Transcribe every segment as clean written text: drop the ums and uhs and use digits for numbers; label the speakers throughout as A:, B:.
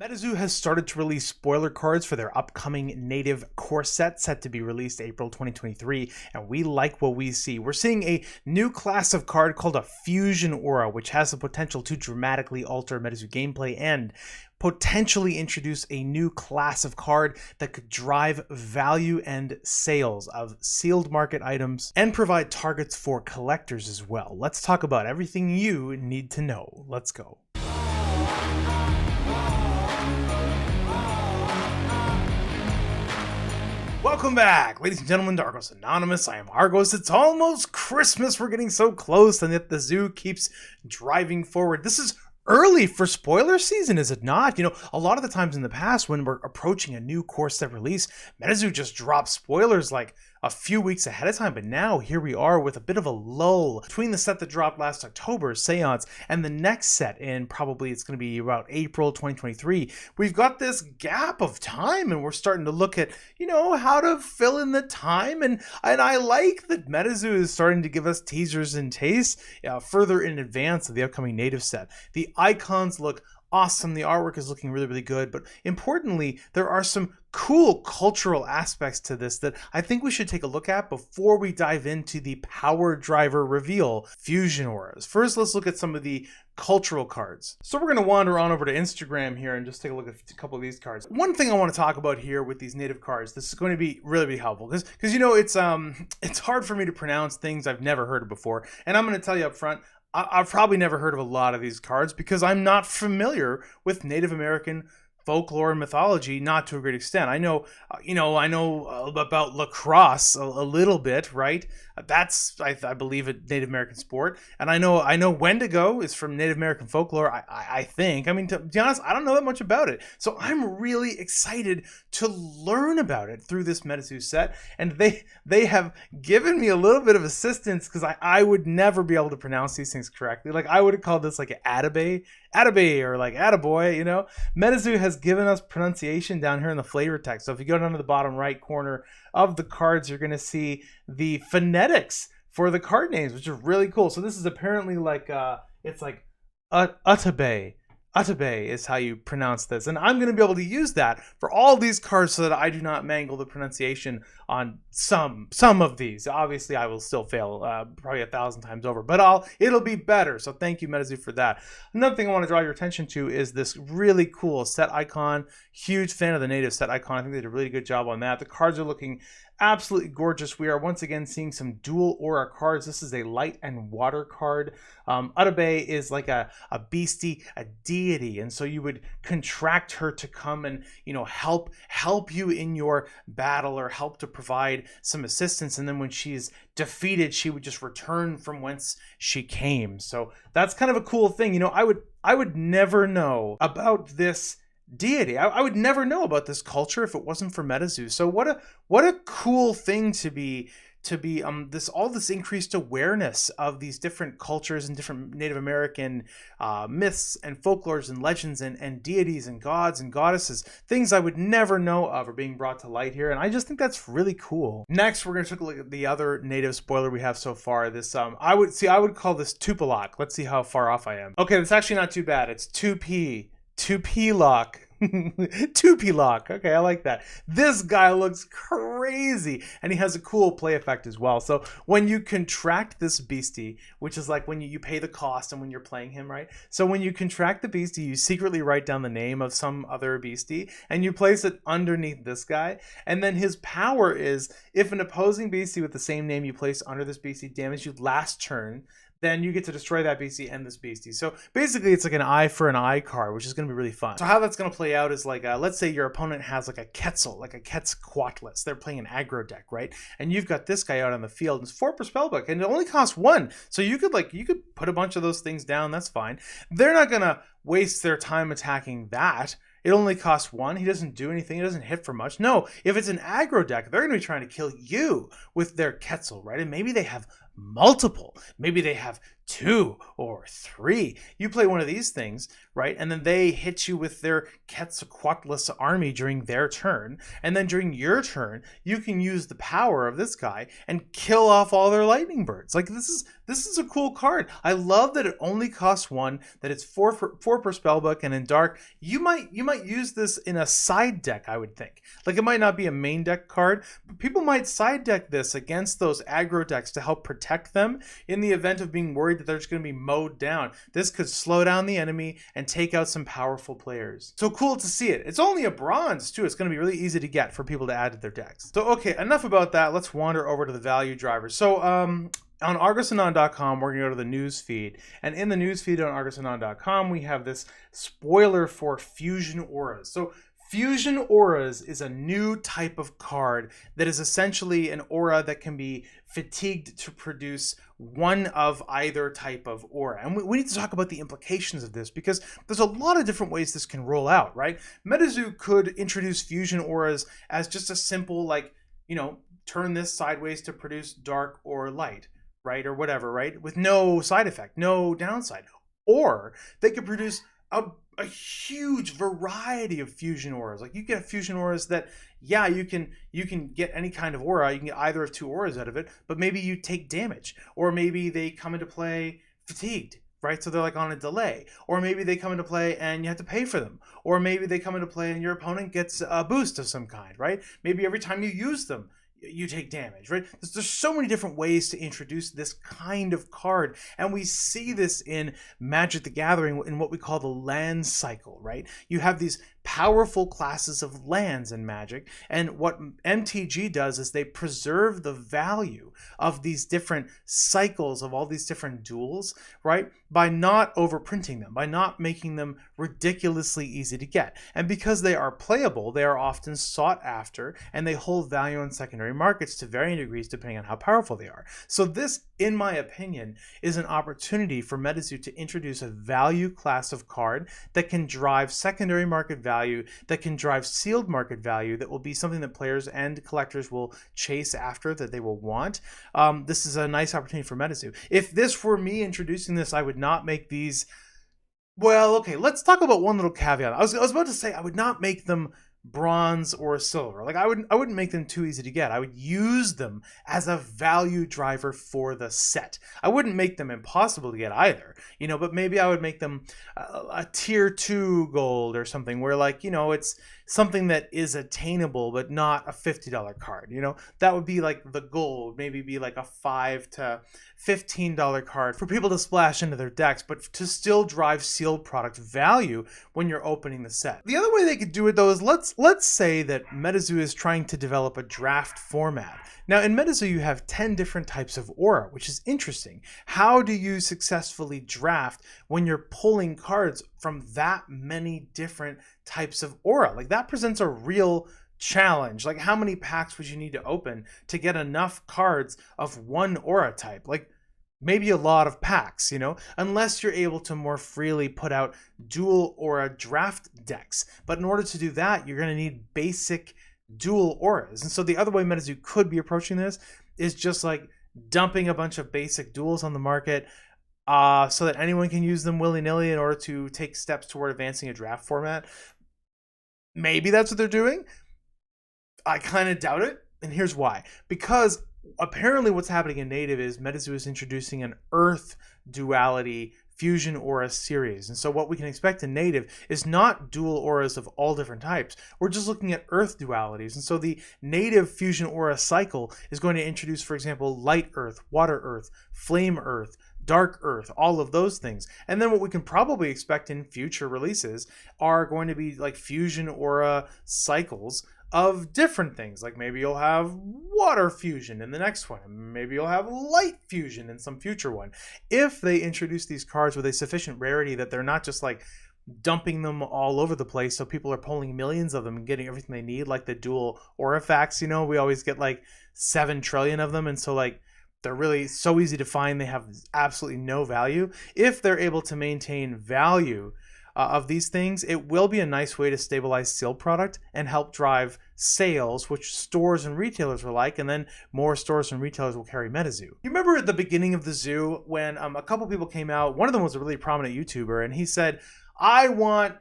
A: MetaZoo has started to release spoiler cards for their upcoming native core set to be released April 2023, and we like what we see. We're seeing a new class of card called a Fusion Aura, which has the potential to dramatically alter MetaZoo gameplay and potentially introduce a new class of card that could drive value and sales of sealed market items and provide targets for collectors as well. Let's talk about everything you need to know. Let's go. Welcome back, ladies and gentlemen, to Argos Anonymous. I am Argos. It's almost Christmas. We're getting so close, and yet the zoo keeps driving forward. This is early for spoiler season, is it not? You know, a lot of the times in the past when we're approaching a new core set release, MetaZoo just drops spoilers like a few weeks ahead of time, but now here we are with a bit of a lull between the set that dropped last October, Seance, and the next set in probably it's going to be about April 2023. We've got this gap of time and we're starting to look at, you know, how to fill in the time, and I like that MetaZoo is starting to give us teasers and tastes further in advance of the upcoming native set. The icons look awesome. The artwork is looking really, really good. But importantly, there are some cool cultural aspects to this that I think we should take a look at before we dive into the power driver reveal, Fusion Auras. First, let's look at some of the cultural cards. So we're going to wander on over to Instagram here and just take a look at a couple of these cards. One thing I want to talk about here with these native cards, this is going to be really helpful because you know it's hard for me to pronounce things I've never heard of before, and I'm going to tell you up front, I've probably never heard of a lot of these cards because I'm not familiar with Native American folklore and mythology, not to a great extent. I know, I know about lacrosse a little bit, right? That's, I believe, a Native American sport. And I know Wendigo is from Native American folklore, I think. I mean, to be honest, I don't know that much about it. So I'm really excited to learn about it through this MetaZoo set. And they have given me a little bit of assistance because I would never be able to pronounce these things correctly. Like, I would have called this like an Atabay, or like Attaboy, you know? MetaZoo has given us pronunciation down here in the flavor text. So if you go down to the bottom right corner of the cards, you're going to see the phonetics for the card names, which are really cool. So this is apparently like, it's like Atabay. Atabay is how you pronounce this. And I'm going to be able to use that for all these cards so that I do not mangle the pronunciation on some of these. Obviously, I will still fail probably 1,000 times over, but it'll be better. So thank you, MetaZoo, for that. Another thing I want to draw your attention to is this really cool set icon. Huge fan of the native set icon. I think they did a really good job on that. The cards are looking absolutely gorgeous. We are once again seeing some dual aura cards. This is a light and water card. Atabay is like a beastie, a deity, and so you would contract her to come and, you know, help you in your battle or help to provide some assistance. And then when she's defeated, she would just return from whence she came. So that's kind of a cool thing. You know, I would never know about this deity. I would never know about this culture if it wasn't for MetaZoo. So what a cool thing to be this increased awareness of these different cultures and different Native American myths and folklores and legends and deities and gods and goddesses. Things I would never know of are being brought to light here, and I just think that's really cool. Next, we're going to take a look at the other native spoiler we have so far. This I would call this Tupilok. Let's see how far off I am. Okay, that's actually not too bad. It's 2P lock. 2P lock. Okay, I like that. This guy looks crazy, and he has a cool play effect as well. So when you contract this beastie, which is like when you pay the cost and when you're playing him, right? So when you contract the beastie, you secretly write down the name of some other beastie and you place it underneath this guy. And then his power is, if an opposing beastie with the same name you place under this beastie damages you last turn, then you get to destroy that beastie and this beastie. So basically it's like an eye for an eye card, which is going to be really fun. So how that's going to play out is like, let's say your opponent has like a Quetzal, like a Quetzalcoatlus. They're playing an aggro deck, right? And you've got this guy out on the field, and it's 4 per spellbook, and it only costs 1. So you could put a bunch of those things down, that's fine. They're not going to waste their time attacking that. It only costs 1. He doesn't do anything. He doesn't hit for much. No, if it's an aggro deck, they're going to be trying to kill you with their Quetzal, right? And maybe they have multiple. Maybe they have 2 or 3. You play one of these things, right? And then they hit you with their Quetzalcoatlus army during their turn. And then during your turn, you can use the power of this guy and kill off all their lightning birds. Like this is a cool card. I love that it only costs 1, that it's 4 per spellbook, and in dark, you might use this in a side deck, I would think. Like it might not be a main deck card, but people might side deck this against those aggro decks to help protect them in the event of being worried that they're just going to be mowed down. This could slow down the enemy and take out some powerful players. So cool to see it. It's only a bronze too. It's going to be really easy to get for people to add to their decks. So okay, enough about that. Let's wander over to the value drivers. So on ArgosAnon.com, we're going to go to the news feed. And in the news feed on ArgosAnon.com, we have this spoiler for Fusion Auras. So Fusion Auras is a new type of card that is essentially an aura that can be fatigued to produce one of either type of aura. And we need to talk about the implications of this, because there's a lot of different ways this can roll out, right? MetaZoo could introduce Fusion Auras as just a simple, like, turn this sideways to produce dark or light, right? Or whatever, right? With no side effect, no downside. Or they could produce a huge variety of fusion auras. Like you get fusion auras that, yeah, you can get any kind of aura. You can get either of 2 auras out of it, but maybe you take damage, or maybe they come into play fatigued, right? So they're like on a delay, or maybe they come into play and you have to pay for them, or maybe they come into play and your opponent gets a boost of some kind, right? Maybe every time you use them, you take damage, right? There's so many different ways to introduce this kind of card, and we see this in Magic the Gathering in what we call the land cycle, right? You have these powerful classes of lands in Magic, and what MTG does is they preserve the value of these different cycles of all these different duels, right? By not overprinting them, by not making them ridiculously easy to get. And because they are playable, they are often sought after, and they hold value in secondary markets to varying degrees depending on how powerful they are. So this, in my opinion, is an opportunity for MetaZoo to introduce a value class of card that can drive secondary market value, that can drive sealed market value, that will be something that players and collectors will chase after, that they will want. This is a nice opportunity for MetaZoo. If this were me introducing this, I would not make these... Well, okay, let's talk about one little caveat. I was about to say I would not make them bronze or silver. Like I wouldn't make them too easy to get. I would use them as a value driver for the set. I wouldn't make them impossible to get either, but maybe I would make them a tier 2 gold or something where, like, it's something that is attainable but not a $50 card. That would be like the gold, maybe be like a $5 to $15 card for people to splash into their decks, but to still drive sealed product value when you're opening the set. The other way they could do it, though, is let's say that MetaZoo is trying to develop a draft format. Now, in MetaZoo, you have 10 different types of aura, which is interesting. How do you successfully draft when you're pulling cards from that many different types of aura? Like, that presents a real challenge. Like, how many packs would you need to open to get enough cards of one aura type? Like, maybe a lot of packs, unless you're able to more freely put out dual aura draft decks. But in order to do that, you're going to need basic dual auras. And so the other way MetaZoo could be approaching this is just like dumping a bunch of basic duals on the market so that anyone can use them willy-nilly in order to take steps toward advancing a draft format. Maybe that's what they're doing. I kind of doubt it. And here's why. Because apparently what's happening in Native is MetaZoo is introducing an Earth duality Fusion Aura series. And so what we can expect in Native is not dual auras of all different types. We're just looking at Earth dualities. And so the Native Fusion Aura cycle is going to introduce, for example, Light Earth, Water Earth, Flame Earth, Dark Earth, all of those things. And then what we can probably expect in future releases are going to be like Fusion Aura cycles of different things. Like maybe you'll have water fusion in the next one, and maybe you'll have light fusion in some future one. If they introduce these cards with a sufficient rarity that they're not just like dumping them all over the place, so people are pulling millions of them and getting everything they need, like the dual Aurifacts, we always get like 7 trillion of them, and so like they're really so easy to find, they have absolutely no value. If they're able to maintain value of these things, it will be a nice way to stabilize sealed product and help drive sales, which stores and retailers will like, and then more stores and retailers will carry MetaZoo. You remember at the beginning of the zoo when a couple people came out, one of them was a really prominent YouTuber, and he said, I want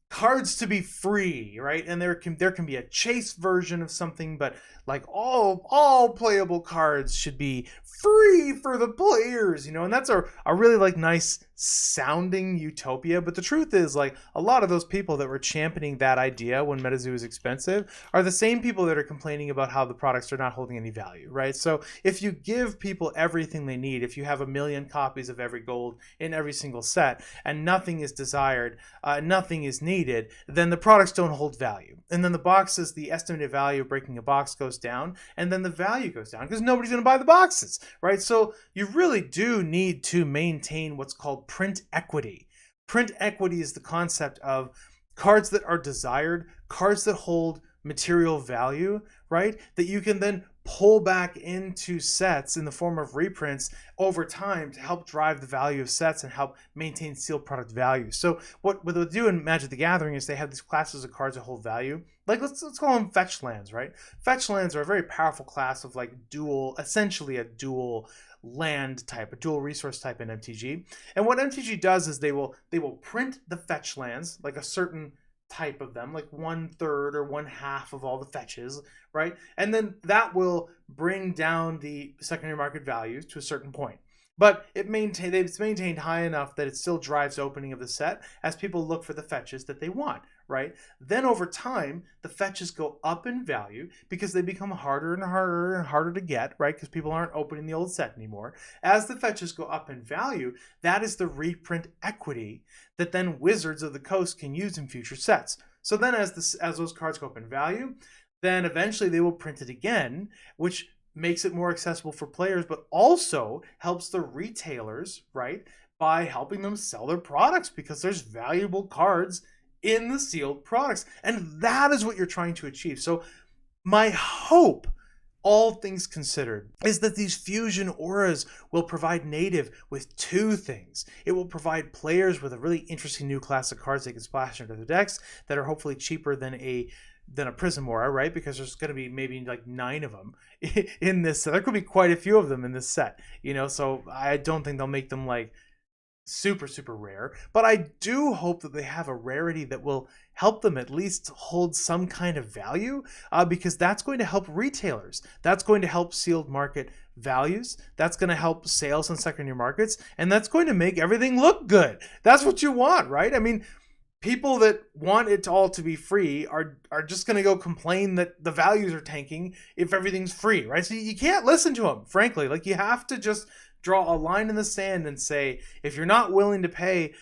A: cards to be free, right? And there can be a chase version of something, but like all playable cards should be free for the players, and that's a really like nice sounding utopia. But the truth is, like, a lot of those people that were championing that idea when MetaZoo is expensive are the same people that are complaining about how the products are not holding any value, right? So if you give people everything they need, if you have 1 million copies of every gold in every single set and nothing is desired, nothing is needed, then the products don't hold value. And then the estimated value of breaking a box goes down, and then the value goes down because nobody's going to buy the boxes, right? So you really do need to maintain what's called print equity. Print equity is the concept of cards that are desired, cards that hold material value, right? That you can then pull back into sets in the form of reprints over time to help drive the value of sets and help maintain sealed product value. So what they'll do in Magic the Gathering is they have these classes of cards that hold value. Like let's call them fetch lands, right? Fetch lands are a very powerful class of like essentially a dual land type, a dual resource type in MTG. And what MTG does is they will print the fetch lands, like a certain type of them, like 1/3 or 1/2 of all the fetches, right? And then that will bring down the secondary market values to a certain point. But it's maintained high enough that it still drives opening of the set as people look for the fetches that they want, right? Then over time, the fetches go up in value because they become harder and harder and harder to get, right? Because people aren't opening the old set anymore. As the fetches go up in value, that is the reprint equity that then Wizards of the Coast can use in future sets. So then as those cards go up in value, then eventually they will print it again, which makes it more accessible for players, but also helps the retailers, right, by helping them sell their products because there's valuable cards in the sealed products. And that is what you're trying to achieve. So my hope, all things considered, is that these fusion auras will provide Native with two things. It will provide players with a really interesting new class of cards they can splash into their decks that are hopefully cheaper than a Prism Aura, right? Because there's going to be maybe like 9 of them in this set. There could be quite a few of them in this set, so I don't think they'll make them like super, super rare. But I do hope that they have a rarity that will help them at least hold some kind of value, because that's going to help retailers. That's going to help sealed market values. That's going to help sales in secondary markets. And that's going to make everything look good. That's what you want, right? I mean, people that want it all to be free are just going to go complain that the values are tanking if everything's free, right? So you can't listen to them, frankly. Like, you have to just draw a line in the sand and say, if you're not willing to pay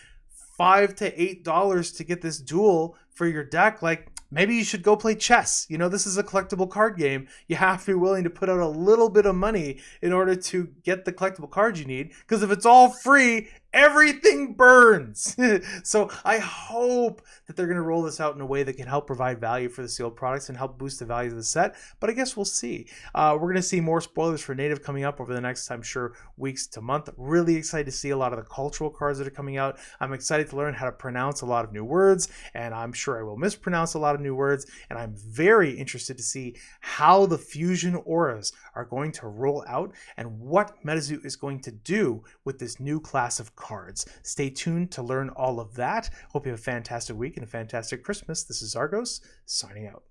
A: $5 to $8 to get this duel for your deck, like, maybe you should go play chess. This is a collectible card game. You have to be willing to put out a little bit of money in order to get the collectible cards you need. Because if it's all free, everything burns. So I hope that they're going to roll this out in a way that can help provide value for the sealed products and help boost the value of the set. But I guess we'll see. We're going to see more spoilers for Native coming up over the next, I'm sure, weeks to month. Really excited to see a lot of the cultural cards that are coming out. I'm excited to learn how to pronounce a lot of new words, and I'm sure I will mispronounce a lot of new words. And I'm very interested to see how the fusion auras are going to roll out and what MetaZoo is going to do with this new class of cards. Stay tuned to learn all of that. Hope you have a fantastic week and a fantastic Christmas. This is Argos, signing out.